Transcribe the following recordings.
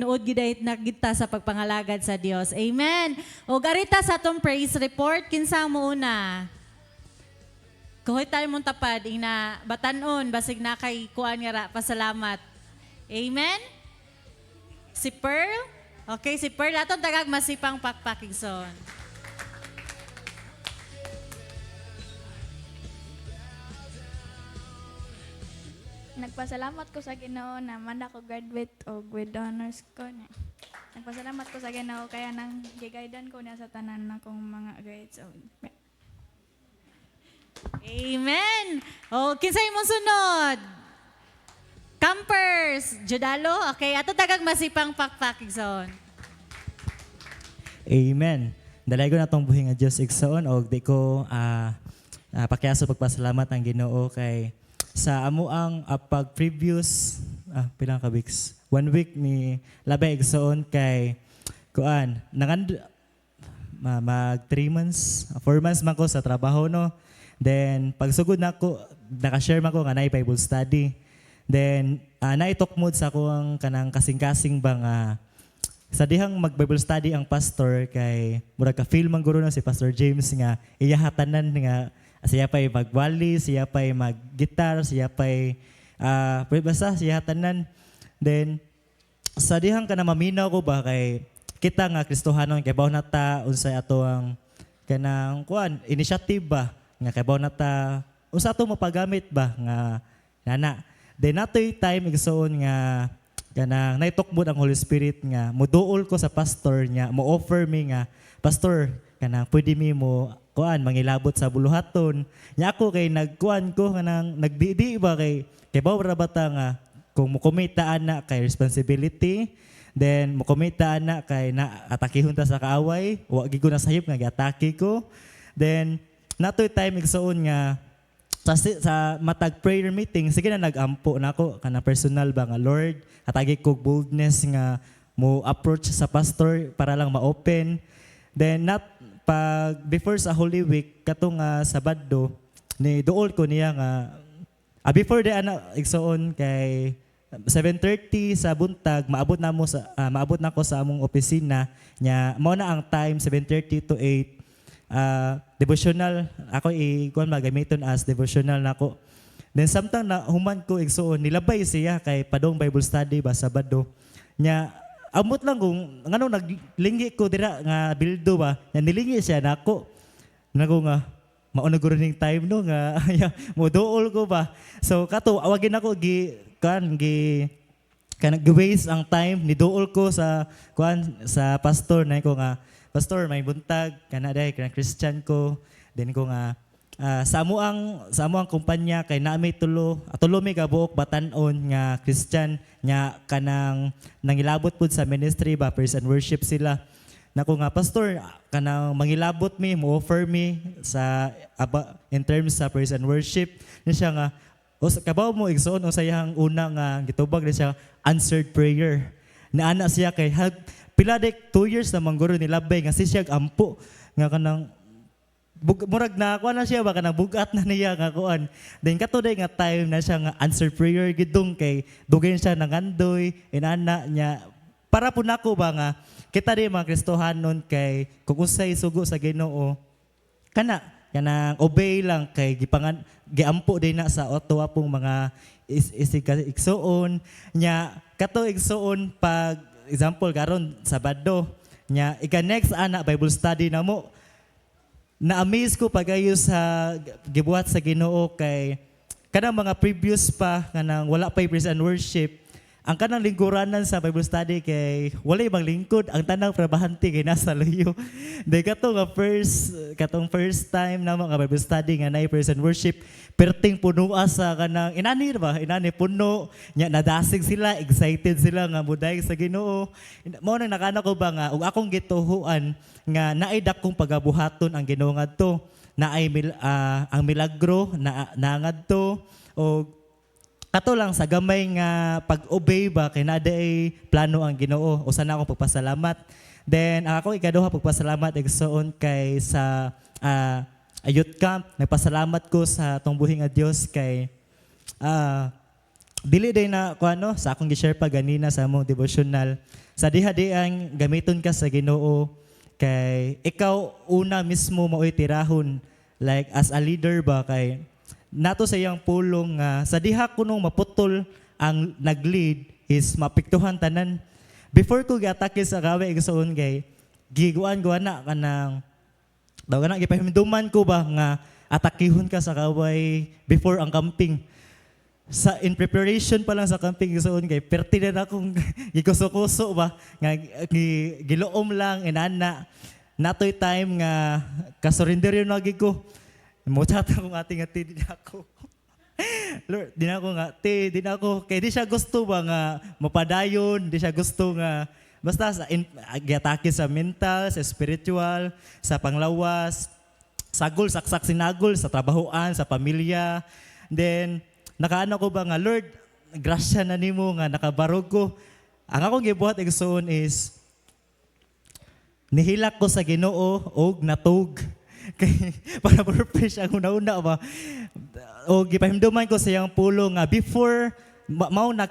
Nood gidait nagita sa pagpangalagad sa Dios. Amen. O garita sa atong praise report, kinsa mo una? Kuhoy tayo mong tapad, ina batanon, basig na kay kuan nga ra, pasalamat. Amen? Si Pearl? Okay, si Pearl, atong tagag masipang pakpakigson. Nagpasalamat ko sa Ginoo na man ako graduate o with honors ko niya. Nagpasalamat ko sa Ginoo kaya nang gigaydan ko niya sa tanan na kong mga grades. Amen. O, kinsay mo sunod? Campers, Judalo. Okay, ato tagag masipang pakpakigson. Amen. Dalay ko na itong buhi nga Diyos igsoon o di ko pakiaso pagpasalamat ang Ginoo kay sa amo ang pag previous pilang ka weeks 1 week ni labay igsoon kay kuan mag 3 months 4 months man ko sa trabaho no, then pagsugod na ko naka-share man ko nga naay Bible study, then naitukmod sa ako ang kanang kasing-kasing bang sa dihang mag-Bible study ang pastor kay murag ka-feel man guro na si Pastor James nga iyahatanan nga siya pa'y magwali, siya pa'y mag-gitar, siya pa'y basta siya hatanan. Then sa dihang ka na maminaw ko ba kay kita nga Kristohanon kay bawo nata unsay ato ang kanang kuan initiative ba nga kay bawo nata unsa ato mapagamit ba nga nana. Then natoy time igsoon nga kanang naitukmod ang Holy Spirit nga moduol ko sa pastor nya mo offer me nga pastor kanang pwede mi mo kuan mangilabot sa buluhaton nya ako kay nagkuan ko kanang nagdidi ba kay bawra bata nga kung mokomita ana kay responsibility, then mokomita ana kay na atakihon ta sa kaaway wa gyud ko nasayop nga giatake ko, then natoy time igsoon nga sa matag prayer meeting sige na nagampo nako kana personal ba nga Lord atagi ko boldness nga mo approach sa pastor para lang ma-open, then not pag before sa Holy Week katong Sabado ni duol ko niya nga before the igsoon kay 7:30 sa buntag maabot na ko sa among opisina nya mao na ang time 7:30 to 8 devotional ako kuan magamiton as devotional nako, then samtang na human ko igsoon nilabay siya kay padong Bible study ba Sabado nya amot lang kung ngano naglinggi ko dira nga bildo ba nya nilingi siya nako nga mao na guro ning time no nga moduol ko ba, so kato awagin ako gi waste ang time ni duol ko sa sa pastor na ko nga pastor may buntag kana day kana Christian ko, then ko nga sa amo ang kumpanya kay naami tulo mi ka buok batan-on nga Christian nya kanang nangilabot pud sa ministry ba praise and worship sila nako nga pastor kanang mangilabot mi mo offer mi sa in terms sa praise and worship ni siya nga kabaw mo igsoon usayang una nga gitubag ni siya answered prayer na ana siya kay pila dek 2 years na mangguro ni labay nga siya ampo nga kanang murag na kuan na siya baka nabugat na niya nga kuan, then katuday nga time na siya nga answer prayer gidong kay dugen siya nangandoy inana niya para po nako ba nga kita di mga Kristohanon kay kung usay sugo sa Ginoo kanang obey lang kay giampo din na sa oto pong mga igsoon nya kato igsoon pag example karon Sabado nya next ana Bible study na mo na-amaze ko pagayo sa gibuhat sa Ginoo kay kanang mga previous pa kanang wala pa praise and worship ang kanang lingkuranan sa Bible study kay wala ibang lingkod ang tanang trabahante kay nasa luyo. Then katong first time na mga Bible study nga naay praise and worship perting puno sa kanang inani puno nya nadasig sila excited sila nga muday sa Ginoo. Mao nang nakana ko ba nga ug akong gituhuan nga naay dakong pagabuhaton ang Ginoo ngadto naay ang milagro na ngadto o kato lang sa gamay nga pag-obey ba kay naa ay plano ang Ginoo usa na akong pagpasalamat, then ako ikaduha pagpasalamat igsoon kay sa youth camp nagpasalamat ko sa tong buhi nga Dios kay dili day na sa akong gi-share pa ganina sa among devotional sa diha di ang gamiton ka sa Ginoo kay ikaw una mismo mao'y tirahon like as a leader ba kay nato sa iyang pulong nga sa diha kunong maputol ang nag-lead is mapiktuhan tanan. Before ko giatake sa gawe igsoon kay giguan na kanang daw kana gipahiminduman ko ba nga atakihon ka sa kaway before ang camping. Sa in preparation pa lang sa camping igsoon kay perti na akong gikuso-kuso ba nga giloom lang inana natoy time nga kasurrender yun lagi ko. Muchat akong ating ati din ako. Lord, di na ako nga, di na ako, kaya di siya gusto ba nga mapadayon, di siya gusto nga, basta sa giatake sa mental, sa spiritual, sa panglawas, sagol, saksak sinagol, sa trabahoan, sa pamilya. Then, nakaano ko ba nga, Lord, grasya na nimo nga, nakabarog ko. Ang akong gibuhat igsoon is, nihilak ko sa Ginoo og natug. Kay para purpose ang una-una ba o gipahimduman ko sa iyang pulo nga before mao na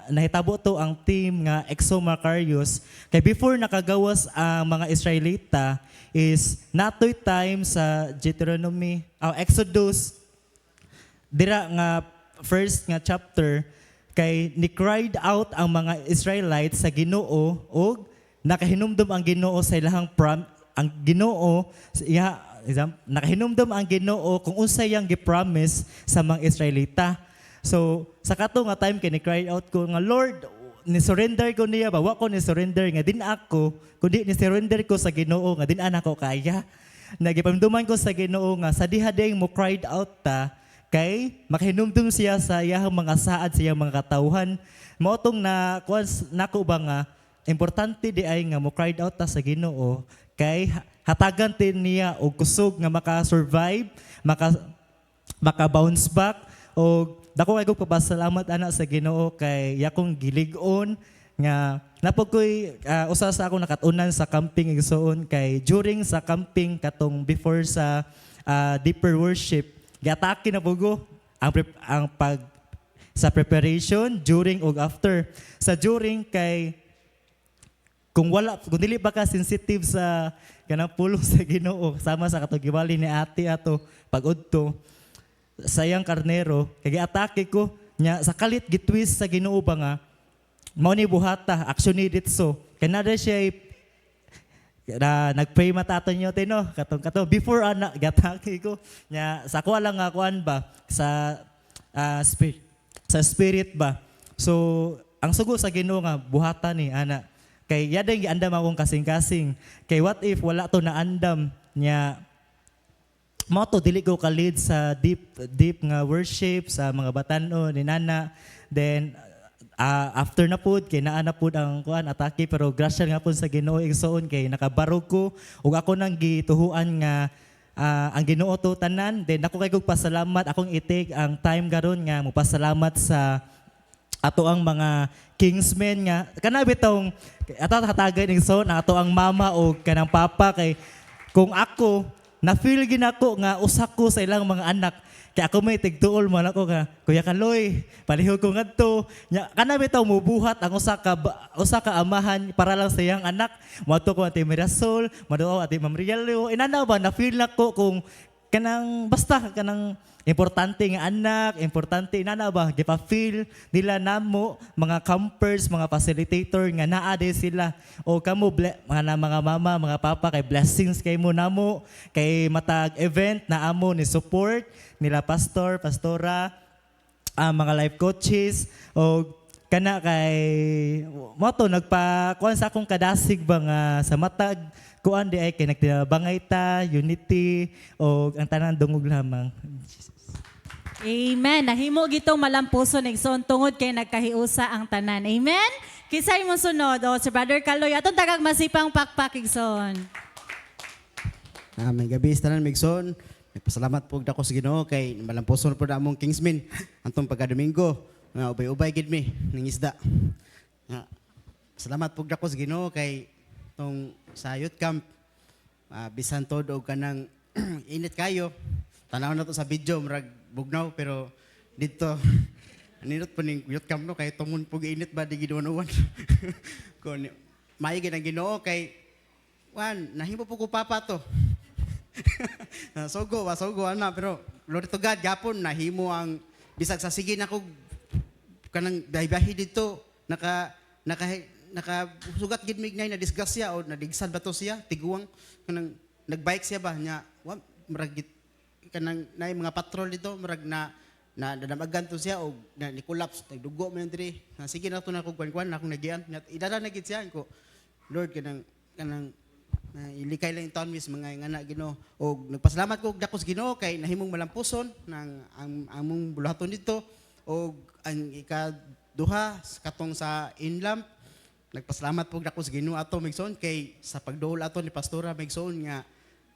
nahitabo to ang team nga Exo Macarius kay before nakagawas ang mga Israelita is natoy time sa Deuteronomy Exodus dira nga first nga chapter kay ni cried out ang mga Israelites sa Ginoo og nakahinumdum ang Ginoo sa ilahang ang Ginoo nakahinumdum ang Ginoo kung unsa yang gipromise sa mga Israelita. So sa kato nga time kay ni cry out ko nga Lord ni surrender ko niya ba wa ko ni surrender nga din ako kundi ni surrender ko sa Ginoo nga din ako kaya. Nagipamduman ko sa Ginoo nga sa diha ding mo cried out ta kay makahinumdum siya sa iyang mga saad sa iyang mga katawhan. Mao tong na nako ba nga importante di ay nga mo cried out ta sa Ginoo kay hatagan tin niya og kusog nga maka-survive, maka-bounce back og dako kay ko papasalamat ana sa Ginoo kay yakong gilig-on nga napog koy usa sa ako nakatunan sa camping igsoon kay during sa camping katong before sa deeper worship giatake na pugo ang pag sa preparation during ug after sa during kay kung dili pa ka sensitive sa kanang pulong sa Ginoo sama sa katong giwali ni ate ato pag-udto sayang karnero kay giatake ko nya sa kalit gitwist sa Ginoo ba nga mao ni buhata action ni ditso kay nada siya nagpray mataton niyo tino katong before ana giatake ko nya sa ko lang nga kuan ba sa spirit ba so ang sugo sa Ginoo nga buhata ni ana kay yada yung giandam akong kasing-kasing. Kay what if wala to naandam niya mo to dili ko ka-lead sa deep nga worship sa mga batanon ni nana. Then after na pud kay naa na pud ang kuan atake pero grasya nga pud sa Ginoo igsoon kay nakabarog ko ug ako nang gituhuan nga ang Ginoo to tanan. Then ako kay kog pasalamat akong itik ang time garon nga mo pasalamat sa ato ang mga kingsmen nga kana bitong ato hatagay ning so na ato ang mama o kanang papa kay kung ako na feel ginako nga usa ko sa ilang mga anak kay ako may tigtuol man ako nga Kuya Kaloy palihog ko ngadto nya kana bitaw mubuhat ang usa ka amahan para lang sa iyang anak moadto ko ati Mirasol moadto ati Ma'am Rielio inana ba na feel nako kung kanang basta kanang importante nga anak, importante inana ba gipa-feel nila namo mga campers, mga facilitator nga naa din sila o kamo mga mama, mga papa kay blessings kay mo namo kay matag event na amo ni support nila pastor, pastora, mga life coaches o kana kay mo to nagpa-kuan sa akong kadasig ba nga sa matag kuan di ay kay nagtinabangay ta, unity o ang tanan dungog lamang. Amen. Nahimo gitong malampuson igsoon tungod kay nagkahiusa ang tanan. Amen. Kisay mo sunod o si Brother Kaloy atong tagag masipang pakpak igsoon. May gabi sa tanan Migson. Pasalamat po dako sa Ginoo kay malampuson po na among Kingsmen antong pagka-Domingo. Nga ubay-ubay gid mi ning isda. Salamat po dako sa Ginoo kay tong sa youth camp bisan todo og kanang init kayo. Tanaw na to sa video murag bugnaw pero dito Ninot po ning yut kam no kay tumun po init ba di ginunuan. Ko may ginang Ginoo kay wan nahimo po ko papa to. Sogo ana pero Lord to God gapon nahimo ang bisag sa sige nako kanang daybahi dito naka sugat gid mig na disgrasya o nadigsan ba to siya tiguang kanang nagbike siya ba nya wa marag kanang nay mga patrol dito marag na nadamagan to siya o na ni collapse nagdugo man diri sige na to na ko kwan akong nagian idala na gid siya ko Lord kanang ilikay lang yung taon mis mga ngana Ginoo o nagpasalamat ko dakos Ginoo kay nahimong malampuson ng among bulaton dito o ang ikaduha katong sa inlamp nagpasalamat po dakos Ginoo ato migson kay sa pagduol ato ni pastora migson nga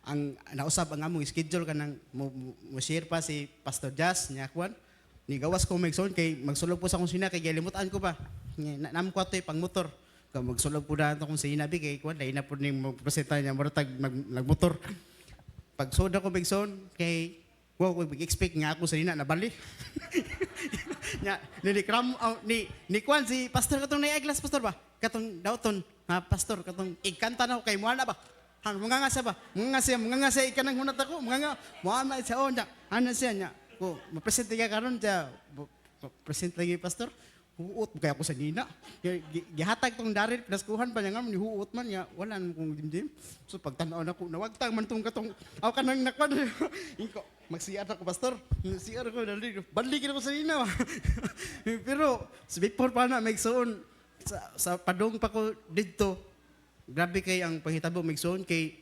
ang nausab ang among schedule kanang mo share pa si Pastor Jazz nya kwan ni gawas ko migson kay magsulog po sa akong sina kay gilimutan ko ba nam ko ato pang motor kay magsulog po na ato kung sinabi kay kwan dai na po ning magpresenta nya moratag nagmotor pag soda ko migson kay wow ko expect nga ako sa ina nabali nya ni kwan si pastor katong naiglas pastor ba katong dauton pastor katong igkanta na ko kay muana ba han mga nga siya ikanang hunat ako mga nga muama siya nya ana siya nya ko mapresenta ka karon siya presenta lagi pastor huot kaya ako sa nina gihatag tong darit pinaskuhan pa niya nga ni huot man niya wala man kong dimdim so pagtanaw na ko nawagtang man tong katong aw kanang nakwan inko magsiar ako pastor siar ko dali balikin ako sa nina pero before pa na magsuon sa padong pa ko didto grabe kay ang panghitabo magsuon kay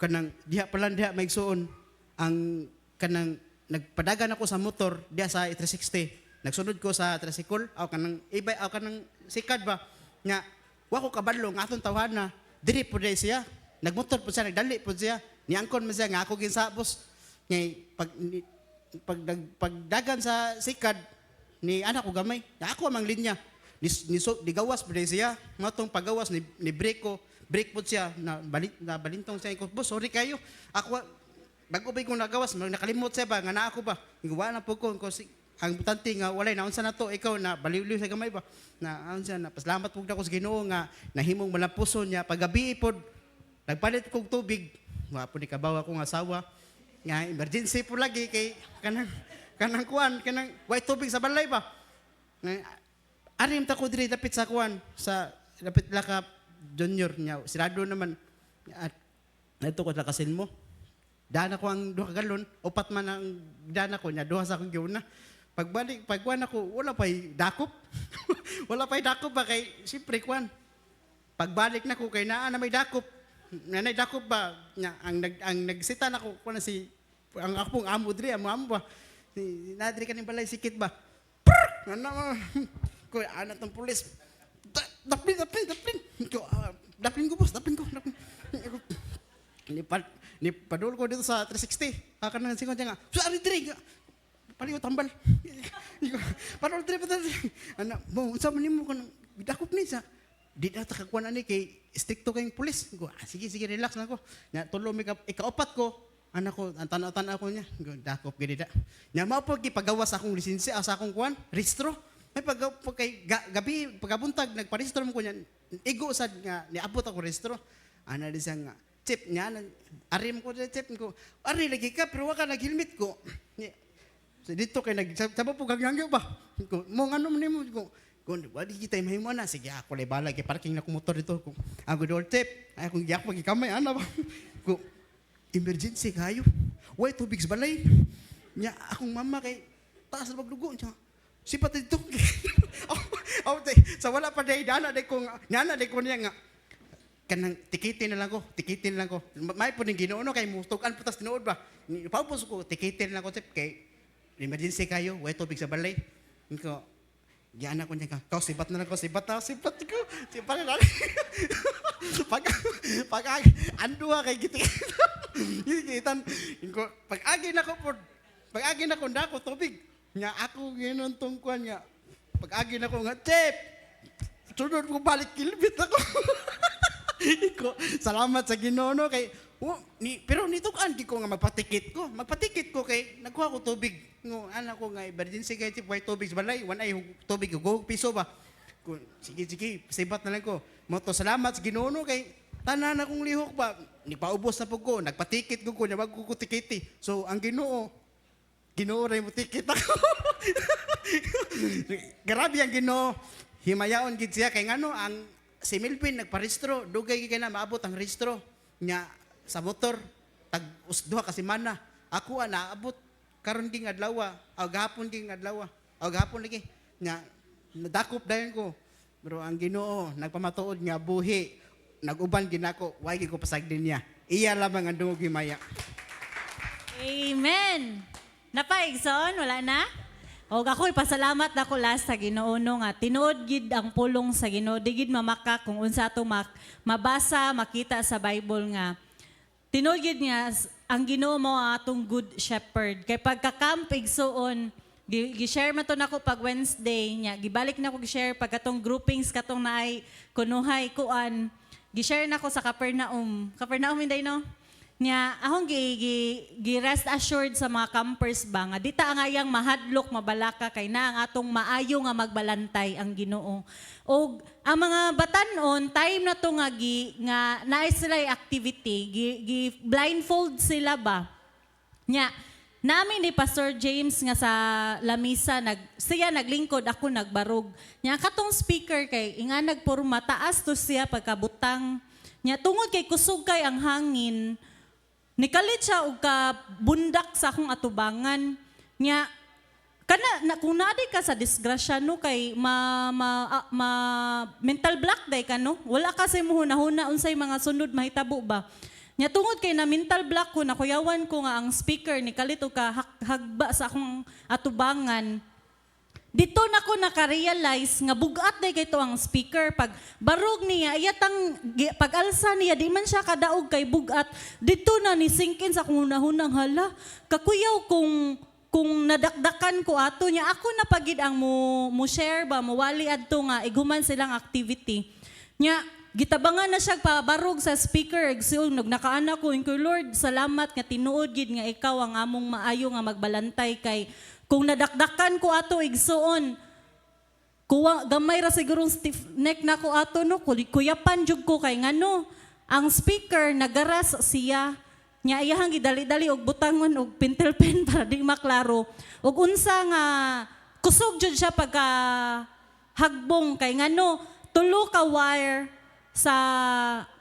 kanang diha palan diha magsuon ang kanang nagpadagan ako sa motor diha sa 360 nagsunod ko sa tricycle aw kanang ibay aw kanang sikad ba nga wa ko kabadlo nga aton tawhana diri po day siya nagmotor po siya nagdali po siya niangkon man siya nga ako ginsabos ngay pagdagan sa sikad ni anak ko gamay ako amang linya ni gawas po day siya matong pagawas ni brake po siya na balintong siya ko boss sorry kayo ako bago ba ko nagawas nakalimot siya ba nga na ako ba wala na po ko ang butante nga walay naunsa na to ikaw na baliw-liw sa gamay ba na unsa na pasalamat pug ako sa Ginoo nga nahimong malampuson niya paggabi pod nagpalit kog tubig wa po ni kabaw akong asawa nga emergency po lagi kay kanang kuan kanang way tubig sa balay ba arim ta ko diri dapit sa kuan sa dapit laka junior niya sirado naman at ito ko lakasin mo dana ko ang 2 galon upat man ang dana ko nya duha sa akong giuna pagkuan ako, wala pa'y dakop. Wala pa'y dakop ba kay, siyempre kuan. Pagbalik na ko kay naa na may dakop. Nanay dakop ba, ang nagsita na ko, kuan na ang akong amo diri, amo ba. Nadiri ka ng balay sikit ba. Prrrr! Ko, anak ng pulis. Daplin. Daplin ko boss, daplin ko. Padul ko dito sa 360. Akan nang singon siya nga, sorry diri paliw tambal. Parol trip ta. Ana, mo unsa man nimo kun bidakop ni sa di data kakuan ani kay stricto kay pulis. Go, sige relax na ko. Nya tulo mi ikaapat ko. Anak ko ang tanaw-tanaw ko niya. Go, dakop gid da. Nya mao pag gipagawas akong lisensya sa akong kuan, registro. May pag kay gabi pagabuntag nagparehistro mo ko niyan. Igo sad nga niabot ako registro. Ana di siya nga chip niya arim ko chip ko. Ari lagi ka pero wa ka nag-helmet ko. So dito kay nagsaba po gagyangyo ba? Ko mo ngano man nimo ko. Kung wadi kita mahimo na sige ako lay bala kay parking na ko motor dito ko. Ako door tip. Ay akong giyak pagikamay ana ba. Ko emergency kayo. Way tubig sa balay. Nya akong mama kay taas na magdugo nya. Sipat dito. Sa wala pa day dana day ko nyana day ko niya nga kanang tikitin na lang ko. May po ning Ginoo kay mutugan putas tinuod ba. Paupos ko tikitin na lang ko tip kay emergency kayo, way tubig sa balay. Ko, giana ko niya ka, sibat na. Sibat na lang. Pag andua kay gitan. Ko, pag agi na ko ndako tubig. Nya ako ginon tungkuan nga. Pag agi na ko nga, chip. Sunod ko balik kilbit ako. Ko, salamat sa Ginoo kay pero ni gitukan di ko nga magpatikit ko kay nagkuha ko tubig no anak ko nga emergency kay tip white tubig sa balay wanay tubig go piso ba sige sibat na lang ko mo to salamat sa Ginoo no, kay tanan akong lihok ba ni paubos na pud ko nagpatikit ko nya wag ko tikiti so ang Ginoo ray mo tikit ako. Grabe ang Ginoo himayaon gid siya kay ngano ang si Milvin nagparehistro dugay gid na maabot ang rehistro nya sa motor tag usduha ka semana ako naabot karon ging adlaw gahapon ging adlaw gahapon lagi nya nadakop dayon ko pero ang Ginoo nagpamatuod nga buhi naguban ginako way gid ko pasagdin niya iya lamang ang dungog himaya. Amen. Napaigson, wala na? O ako'y pasalamat na ko last sa Ginoo no nga tinuod gid ang pulong sa Ginoo di gid mamaka kung unsa ato mabasa makita sa Bible nga tinuod gid nga ang Ginoo mo atong good shepherd kay pagka-camp igsuon gi-share man to nako pag Wednesday nya gibalik na ko gi-share pag atong groupings katong naay kunuhay kuan gi-share nako sa Capernaum inday no nya ahong gi-rest assured sa mga campers ba nga dita ang ayang mahadlok mabalaka kay na ang atong maayo nga magbalantay ang Ginoo. Og ang mga batan-on time na to nga naay sila activity gi blindfold sila ba. Nya namin ni Pastor James nga sa lamisa siya naglingkod ako nagbarog. Nya katong speaker kay inga nagporma taas to siya pagkabutang. Nya tungod kay kusog kay ang hangin nikalit siya og ka bundak sa akong atubangan nya kung naday ka sa disgrasya no kay mental block day ka no wala ka sa muhuna-huna unsay mga sunod mahitabo ba nya tungod kay na mental block ko nakuyawan ko nga ang speaker nikalit og ka hagba sa akong atubangan. Dito na ko naka-realize nga bugat day kay to ang speaker pag barog niya iyatang pag-alsa niya di man siya kadaog kay bugat dito na ni singkin sa kung hunahunang hala kakuyaw kung nadakdakan ko ato niya ako na pagid ang mo share ba mo wali adto nga iguman silang activity nya gitabangan na siya pabarog sa speaker igsunog nakaana ko inko Lord salamat nga tinuod gid nga ikaw ang among maayo nga magbalantay kay kung nadakdakan ko ato igsuon, gamay ra sigurong stiff neck na ko ato no, kuyapan jud ko kay ngano, ang speaker nagaras siya, nya iyahang gidali-dali og butangon og pintel pen para di maklaro. Og unsa nga kusog jud siya pagka hagbong kay ngano, tulo ka wire sa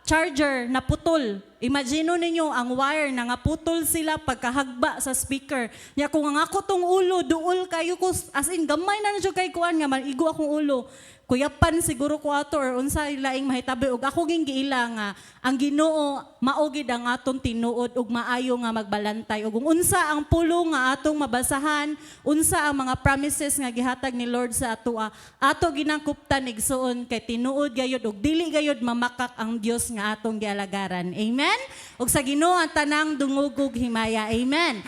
charger na putol. Imagine ninyo ang wire na nga putol sila pagkahagba sa speaker. Nya kung ang ako tong ulo duol kayo ko as in gamay na jud kay kuan nga maligo akong ulo. Kuyapan siguro ko ato or unsa laing mahitabi og ako ging giila nga ang Ginoo mao gid ang aton tinuod ug maayo nga magbalantay ug unsa ang pulong nga atong mabasahan unsa ang mga promises nga gihatag ni Lord sa atoa ato ginangkuptan igsuon kay tinuod gayud ug dili gayud mamakak ang Dios nga atong gialagaran. Amen. Ug sa Ginoo ang tanang dungog ug himaya. Amen.